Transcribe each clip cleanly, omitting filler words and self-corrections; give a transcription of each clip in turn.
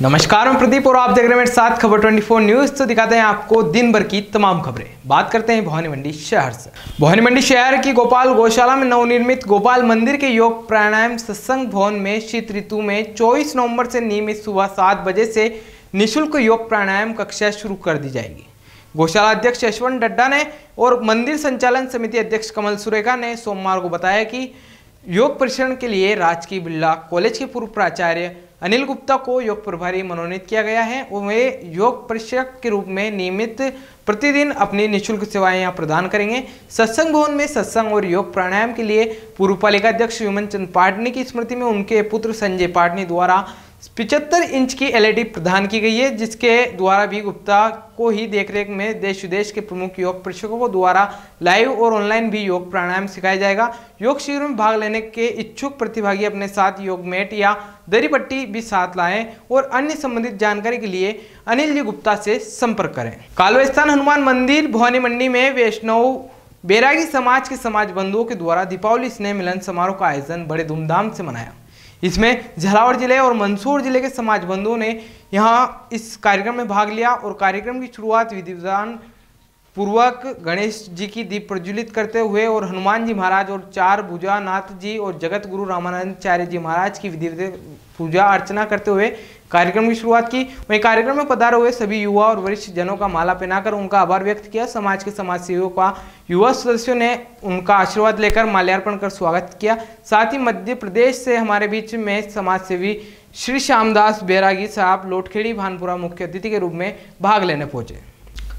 नमस्कार, मैं प्रदीप और आप देख रहे हैं मेरे साथ खबर 24 न्यूज। तो दिखाते हैं आपको दिन भर की तमाम खबरें। बात करते हैं भवानी मंडी शहर से। भवानी मंडी शहर की गोपाल गौशाला में नवनिर्मित गोपाल मंदिर के योग प्राणायाम सत्संग भवन में शीत ऋतु में 24 नवंबर से नियमित सुबह 7 बजे से निःशुल्क योग प्राणायाम कक्षा शुरू कर दी जाएगी। गौशाला अध्यक्ष यशवंत डड्डा ने और मंदिर संचालन समिति अध्यक्ष कमल सुरेखा ने सोमवार को बताया कि योग प्रशिक्षण के लिए राजकीय बिरला कॉलेज के पूर्व प्राचार्य अनिल गुप्ता को योग प्रभारी मनोनीत किया गया है और वे योग प्रशिक्षक के रूप में नियमित प्रतिदिन अपनी निःशुल्क सेवाएं यहाँ प्रदान करेंगे। सत्संग भवन में सत्संग और योग प्राणायाम के लिए पूर्व पालिका अध्यक्ष विमन चंद पाटनी की स्मृति में उनके पुत्र संजय पाटनी द्वारा 75 इंच की LED प्रदान की गई है, जिसके द्वारा भी गुप्ता को ही देखरेख में देश विदेश के प्रमुख योग प्रशिक्षकों द्वारा लाइव और ऑनलाइन भी योग प्राणायाम सिखाया जाएगा। योग शिविर में भाग लेने के इच्छुक प्रतिभागी अपने साथ योग मैट या दरी पट्टी भी साथ लाएं और अन्य संबंधित जानकारी के लिए अनिल जी गुप्ता से संपर्क करें। कालवा स्थान हनुमान मंदिर भवानी मंडी में वैष्णव बैरागी समाज के समाज बंधुओं के द्वारा दीपावली स्नेह मिलन समारोह का आयोजन बड़े धूमधाम से मनाया। इसमें झालावाड़ जिले और मंदसौर जिले के समाज बंधुओं ने यहां इस कार्यक्रम में भाग लिया और कार्यक्रम की शुरुआत विधि विधान पूर्वक गणेश जी की दीप प्रज्वलित करते हुए और हनुमान जी महाराज और 4 भुजा नाथ जी और जगत गुरु रामानंदाचार्य जी महाराज की विधि पूजा अर्चना करते हुए कार्यक्रम की शुरुआत की। वहीं कार्यक्रम में पधारे हुए सभी युवा और वरिष्ठ जनों का माला पहनाकर उनका आभार व्यक्त किया। समाज के समाज सेवियों का युवा सदस्यों ने उनका आशीर्वाद लेकर माल्यार्पण कर स्वागत किया। साथ ही मध्य प्रदेश से हमारे बीच में समाज सेवी श्री श्यामदास बैरागी साहब लोटखेड़ी भानपुरा मुख्य अतिथि के रूप में भाग लेने पहुंचे।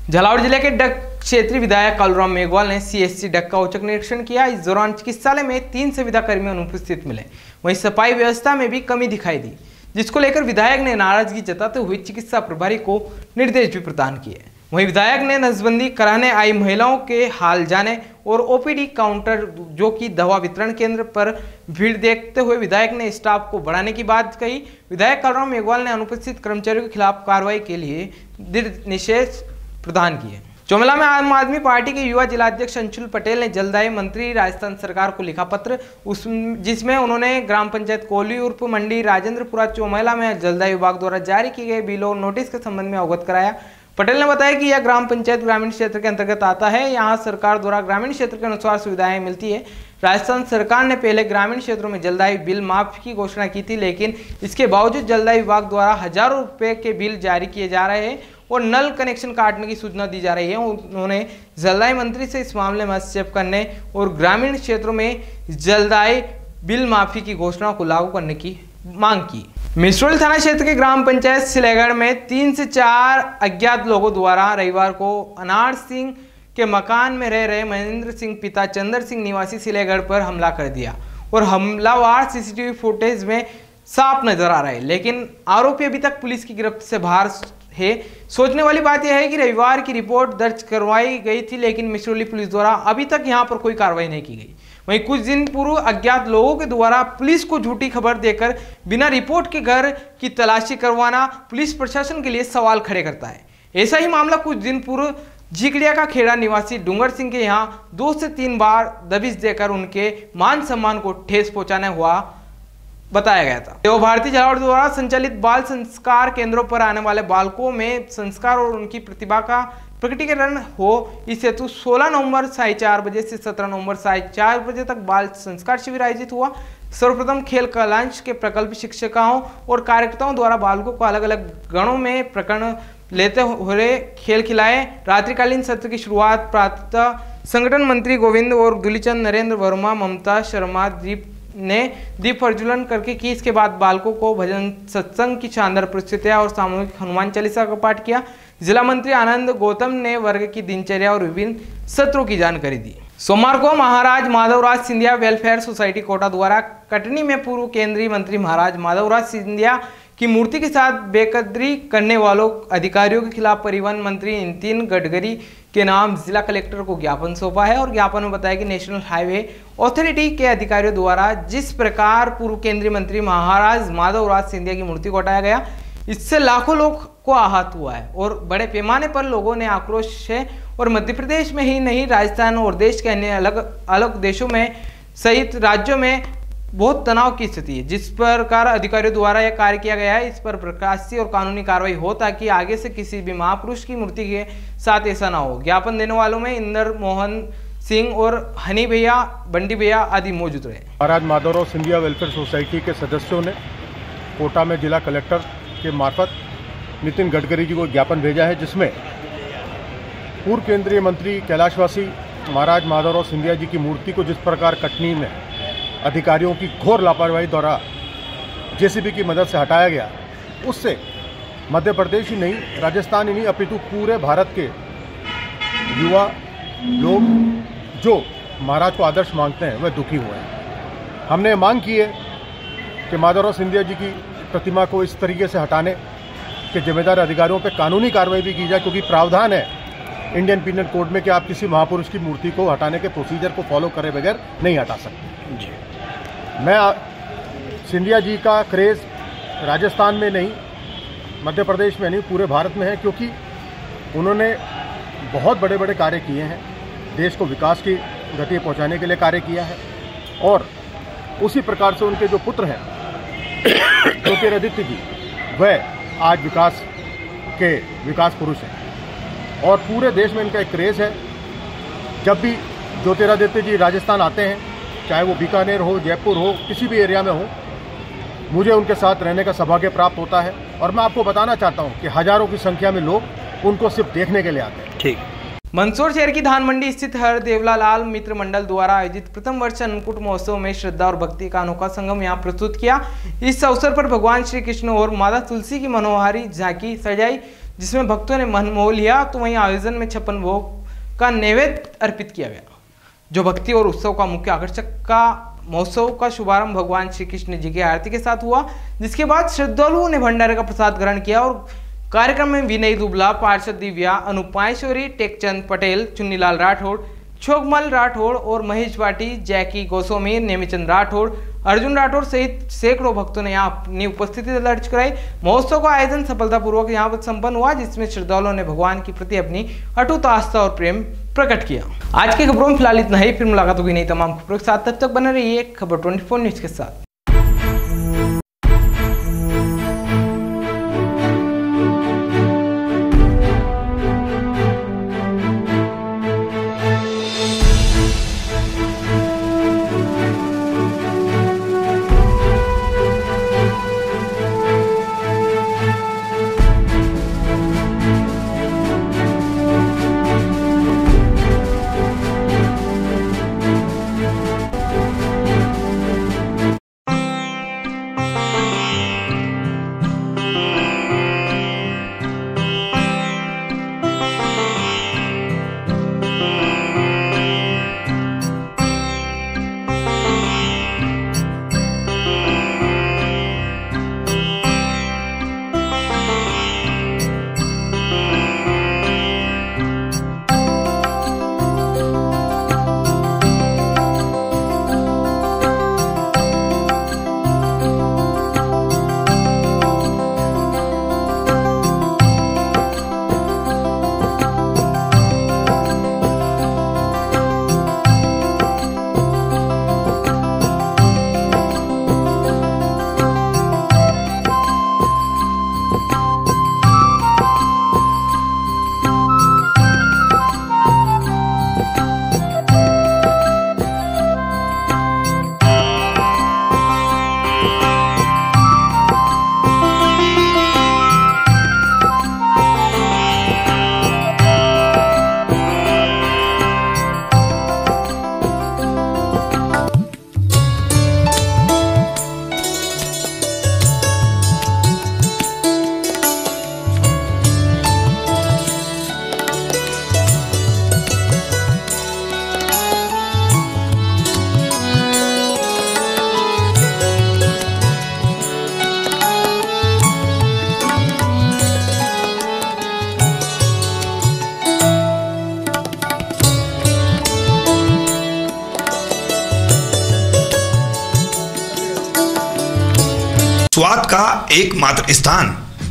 झालावाड़ जिले के डग क्षेत्रीय विधायक कालूराम मेघवाल ने CSC डग का औचक निरीक्षण किया। इस दौरान चिकित्सालय में 3 संविदा कर्मी अनुपस्थित मिले। वहीं सफाई व्यवस्था में भी कमी दिखाई दी, जिसको लेकर विधायक ने नाराजगी जताते हुए चिकित्सा प्रभारी को निर्देश भी प्रदान किए। वहीं विधायक ने नसबंदी कराने आई महिलाओं के हाल जाने और OPD काउंटर जो कि दवा वितरण केंद्र पर भीड़ देखते हुए विधायक ने स्टाफ को बढ़ाने की बात कही। विधायक कालूराम मेघवाल ने अनुपस्थित कर्मचारियों के खिलाफ कार्रवाई के लिए निर्देश प्रदान किए। चौमला में आम आदमी पार्टी के युवा जिलाध्यक्ष अंशुल पटेल ने जलदायी मंत्री राजस्थान सरकार को लिखा पत्र, जिसमें उन्होंने ग्राम पंचायत कोहली उर्फ मंडी राजेंद्रपुरा चौमला में जलदायी विभाग द्वारा जारी किए गए बिल और नोटिस के संबंध में अवगत कराया। पटेल ने बताया कि यह ग्राम पंचायत ग्रामीण क्षेत्र के अंतर्गत आता है। यहाँ सरकार द्वारा ग्रामीण क्षेत्र के अनुसार सुविधाएं मिलती है। राजस्थान सरकार ने पहले ग्रामीण क्षेत्रों में जलदायी बिल माफ की घोषणा की थी, लेकिन इसके बावजूद जलदायी विभाग द्वारा हजारों रुपए के बिल जारी किए जा रहे हैं और नल कनेक्शन काटने की सूचना दी जा रही है। उन्होंने जलदायी मंत्री से इस मामले में हस्तक्षेप करने और ग्रामीण क्षेत्रों में जलदायी बिल माफी की घोषणा को लागू करने की मांग की। मिसरोली थाना क्षेत्र के ग्राम पंचायत सिलेगढ़ में 3 से 4 अज्ञात लोगों द्वारा रविवार को अनार सिंह के मकान में रह रहे महेंद्र सिंह पिता चंद्र सिंह निवासी सिलेगढ़ पर हमला कर दिया और हमलावर CCTV फुटेज में साफ नजर आ रहे हैं, लेकिन आरोपी अभी तक पुलिस की गिरफ्त से बाहर है। सोचने वाली बात यह है कि रविवार की रिपोर्ट दर्ज करवाई गई थी, लेकिन मिसरोली पुलिस द्वारा अभी तक यहां पर कोई कार्रवाई नहीं की गई। वहीं कुछ दिन पूर्व अज्ञात लोगों के द्वारा पुलिस को झूठी खबर देकर बिना रिपोर्ट के घर की तलाशी करवाना पुलिस प्रशासन के लिए सवाल खड़े करता है। ऐसा ही मामला कुछ दिन पूर्व झिकड़िया का खेड़ा निवासी डूंगर सिंह के यहाँ 2 से 3 बार दबिश देकर उनके मान सम्मान को ठेस पहुंचाने हुआ बताया गया था। देव भारती झालावाड़ द्वारा संचालित बाल संस्कार केंद्रों पर आने वाले बालकों में संस्कार और उनकी प्रतिभा का प्रकटीकरण हो, इस हेतु 16 नवंबर 4:30 बजे से 17 नवंबर 4:30 बजे तक बाल संस्कार शिविर आयोजित हुआ। सर्वप्रथम खेल कलांश के प्रकल्प शिक्षिकाओं और कार्यकर्ताओं द्वारा बालकों को अलग अलग गणों में प्रकरण लेते हुए खेल खिलाए। रात्रिकालीन सत्र की शुरुआत प्रातः संगठन मंत्री गोविंद और दुलीचंद नरेंद्र वर्मा ममता शर्मा ने दीप प्रज्वलन करके की। इसके बाद बालकों को भजन सत्संग की शानदार प्रस्तुतियां और सामूहिक हनुमान चालीसा का पाठ किया। जिला मंत्री आनंद गौतम ने वर्ग की दिनचर्या और विभिन्न सत्रों की जानकारी दी। सोमवार को महाराज माधवराज सिंधिया वेलफेयर सोसाइटी कोटा द्वारा कटनी में पूर्व केंद्रीय मंत्री महाराज माधवराज सिंधिया की मूर्ति के साथ बेकदरी करने वालों अधिकारियों के खिलाफ परिवहन मंत्री नितिन गडकरी के नाम जिला कलेक्टर को ज्ञापन सौंपा है और ज्ञापन में बताया कि नेशनल हाईवे अथॉरिटी के अधिकारियों द्वारा जिस प्रकार पूर्व केंद्रीय मंत्री महाराज माधवराज सिंधिया की मूर्ति को हटाया गया, इससे लाखों लोग को आहत हुआ है और बड़े पैमाने पर लोगों ने आक्रोश है और मध्य प्रदेश में ही नहीं राजस्थान और देश के अन्य अलग अलग देशों में सहित राज्यों में बहुत तनाव की स्थिति है। जिस प्रकार अधिकारियों द्वारा यह कार्य किया गया है, इस पर प्रकाशित और कानूनी कार्रवाई हो ताकि आगे से किसी भी महापुरुष की मूर्ति के साथ ऐसा ना हो। ज्ञापन देने वालों में इंदर मोहन सिंह और हनी भैया, बंडी भैया आदि मौजूद रहे। महाराज माधवराव सिंधिया वेलफेयर सोसाइटी के सदस्यों ने कोटा में जिला कलेक्टर के मार्फत नितिन गडकरी जी को ज्ञापन भेजा है, जिसमें पूर्व केंद्रीय मंत्री कैलाशवासी महाराज माधवराव सिंधिया जी की मूर्ति को जिस प्रकार कटनी में अधिकारियों की घोर लापरवाही द्वारा जेसीबी की मदद से हटाया गया, उससे मध्य प्रदेश ही नहीं, राजस्थान ही नहीं, अपितु पूरे भारत के युवा लोग जो महाराज को आदर्श मांगते हैं वह दुखी हुए हैं। हमने मांग की है कि माधवराव सिंधिया जी की प्रतिमा को इस तरीके से हटाने के जिम्मेदार अधिकारियों पर कानूनी कार्रवाई भी की जाए, क्योंकि प्रावधान है इंडियन पीनल कोड में कि आप किसी महापुरुष की मूर्ति को हटाने के प्रोसीजर को फॉलो करे बगैर नहीं हटा सकते। जी, मैं सिंधिया जी का क्रेज़ राजस्थान में नहीं, मध्य प्रदेश में नहीं, पूरे भारत में है, क्योंकि उन्होंने बहुत बड़े बड़े कार्य किए हैं, देश को विकास की गति पहुंचाने के लिए कार्य किया है। और उसी प्रकार से उनके जो पुत्र हैं ज्योतिरादित्य जी, वह आज विकास पुरुष हैं और पूरे देश में इनका एक क्रेज़ है। जब भी ज्योतिरादित्य जी राजस्थान आते हैं, चाहे वो बीकानेर हो, जयपुर हो, किसी भी एरिया में हो, मुझे उनके साथ रहने का सौभाग्य प्राप्त होता है। और मैं आपको बताना चाहता हूं कि हजारों की संख्या में लोग उनको सिर्फ देखने के लिए आते हैं। ठीक। मंदसौर शहर की धान मंडी स्थित हर देवलालाल मित्र मंडल द्वारा आयोजित प्रथम वर्ष अन्नकूट महोत्सव में श्रद्धा और भक्ति का अनोखा संगम यहाँ प्रस्तुत किया। इस अवसर पर भगवान श्री कृष्ण और माता तुलसी की मनोहारी झांकी सजाई, जिसमें भक्तों ने मन मोह लिया। तो वहीं आयोजन में 56 भोग का नैवेद्य अर्पित किया गया, जो भक्ति और उत्सव का मुख्य आकर्षक का महोत्सव का शुभारंभ भगवान श्री कृष्ण जी की आरती के साथ हुआ, जिसके बाद श्रद्धालुओं ने भंडारे का प्रसाद ग्रहण किया। और कार्यक्रम में विनय दुबला, पार्षद दिव्या, अनुपायश्वरी, टेकचंद पटेल, चुन्नीलाल राठौड़, छोगमल राठौड़ और महेश भाटी, जैकी गोस्वामी, नेमीचंद राठौड़, अर्जुन राठौड़ सहित सैकड़ों भक्तों ने यहाँ अपनी उपस्थिति दर्ज कराई। महोत्सव का आयोजन सफलतापूर्वक यहाँ पर संपन्न हुआ, जिसमें श्रद्धालुओं ने भगवान के प्रति अपनी अटूट आस्था और प्रेम प्रकट किया। आज की खबरों में फिलहाल इतना ही, फिर मुलाकात होगी नई तमाम खबरों के साथ। तब तक बने रहिए खबर 24 न्यूज के साथ। स्वाद का एकमात्र स्थान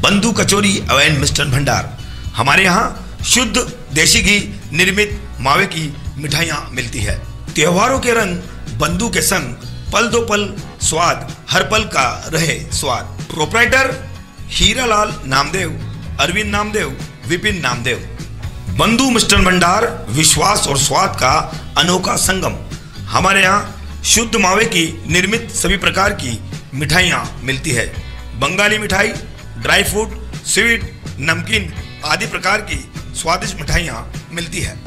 बंधु कचौरी एवं मिष्ठान भंडार। हमारे यहाँ शुद्ध देशी घी निर्मित मावे की मिठाइयाँ मिलती है। त्योहारों के रंग बंधु के संग पल दो पल स्वाद हर पल का रहे स्वाद। प्रोप्राइटर हीरालाल नामदेव, अरविंद नामदेव, विपिन नामदेव। बंधु मिष्ठान भंडार, विश्वास और स्वाद का अनोखा संगम। हमारे यहाँ शुद्ध मावे की निर्मित सभी प्रकार की मिठाइयाँ मिलती है। बंगाली मिठाई, ड्राई फ्रूट, स्वीट, नमकीन आदि प्रकार की स्वादिष्ट मिठाइयाँ मिलती है।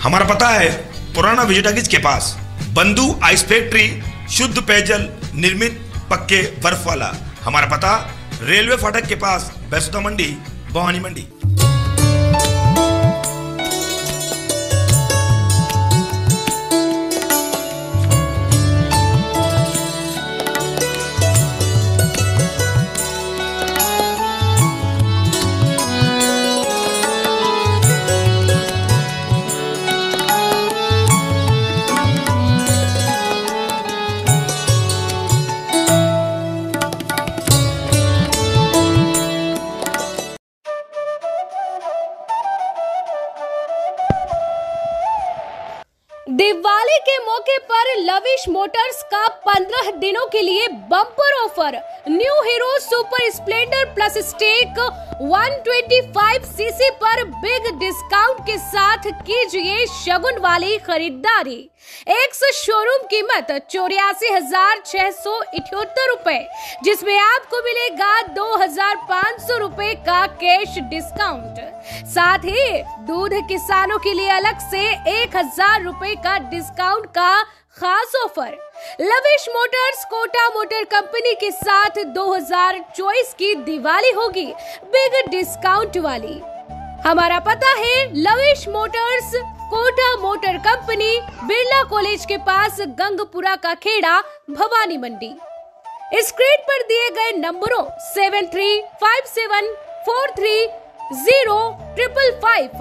हमारा पता है पुराना विजयटागिज के पास, बंधु आइस फैक्ट्री, शुद्ध पेयजल निर्मित पक्के बर्फ वाला। हमारा पता रेलवे फाटक के पास, बैसुदा मंडी, भवानी मंडी। दिवाली के मौके पर लविश मोटर्स का 15 दिनों के लिए bumper offer. New Hero Super Splendor Plus स्टेक 125 सीसी पर बिग डिस्काउंट के साथ कीजिए शगुन वाली खरीदारी। एक्स शोरूम कीमत 84,678 रुपए, जिसमें आपको मिलेगा 2,500 रुपए का कैश डिस्काउंट। साथ ही दूध किसानों के लिए अलग से 1,000 रुपए का डिस्काउंट का खास offer. Lavish Motors Kota motor company के साथ 2024 की दिवाली होगी बिग डिस्काउंट वाली। हमारा पता है Lavish Motors Kota motor company, Birla college के पास, गंगपुरा का खेड़ा, भवानी मंडी। स्क्रीन पर दिए गए नंबरों 7357430555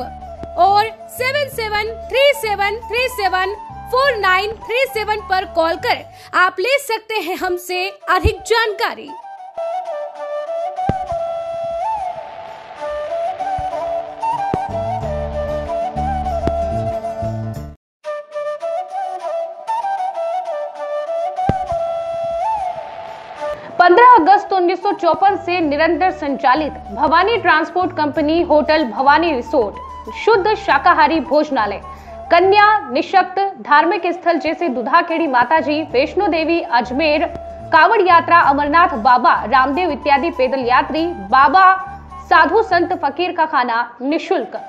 और 7737374937 पर कॉल कर आप ले सकते हैं हमसे अधिक जानकारी। अगस्त 1954 से निरंतर संचालित Bhavani transport company hotel Bhavani resort, शुद्ध शाकाहारी भोजनालय, कन्या निशक्त धार्मिक स्थल जैसे दुधाखेड़ी माताजी, वैष्णो देवी, अजमेर, कावड़ यात्रा, अमरनाथ बाबा, रामदेव इत्यादि पैदल यात्री, बाबा, साधु संत फकीर का खाना निशुल्क।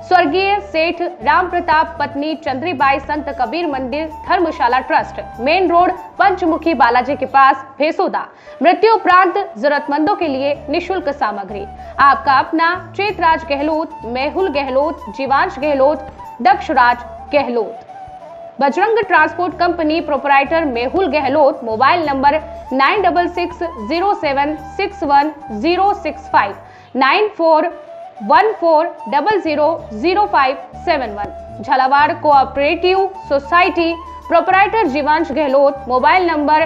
स्वर्गीय सेठ राम प्रताप पत्नी चंद्रीबाई संत कबीर मंदिर धर्मशाला ट्रस्ट, मेन रोड, पंचमुखी बालाजी के पास, भेसोदा। मृत्यु उपरांत जरूरतमंदों के लिए निशुल्क सामग्री। आपका अपना Chetraj Gehlot, Mehul Gehlot, Jivansh Gehlot, Dakshraj Gehlot. Bajrang transport company proprietor Mehul Gehlot, mobile number 9660610065 9414000571। Jhalawar cooperative society proprietor Jivansh Gehlot, mobile number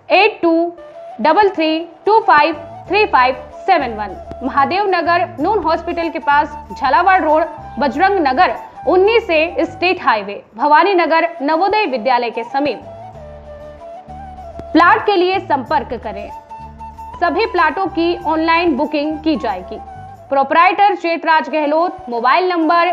8233253571। Mahadev Nagar नून हॉस्पिटल के पास, झालावाड़ रोड, बजरंग नगर 19 से स्टेट हाईवे, भवानी नगर नवोदय विद्यालय के समीप। प्लाट के लिए संपर्क करें। सभी प्लाटों की ऑनलाइन बुकिंग की जाएगी। Proprietor Chetraj Gehlot, mobile number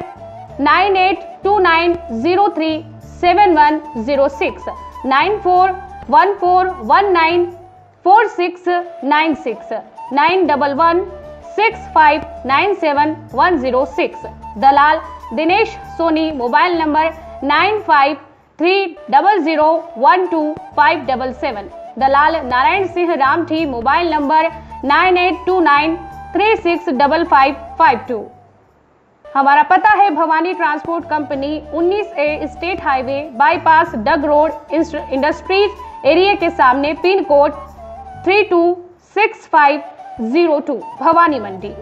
9829037106 9414194696 9116597106। दलाल दिनेश सोनी, मोबाइल नंबर 9530012577। दलाल नारायण सिंह रामठी, मोबाइल नंबर 9829365552। हमारा पता है Bhawani transport company 19A state highway bypass Dag road, industries area के सामने, पिन कोड 326502, भवानी मंडी।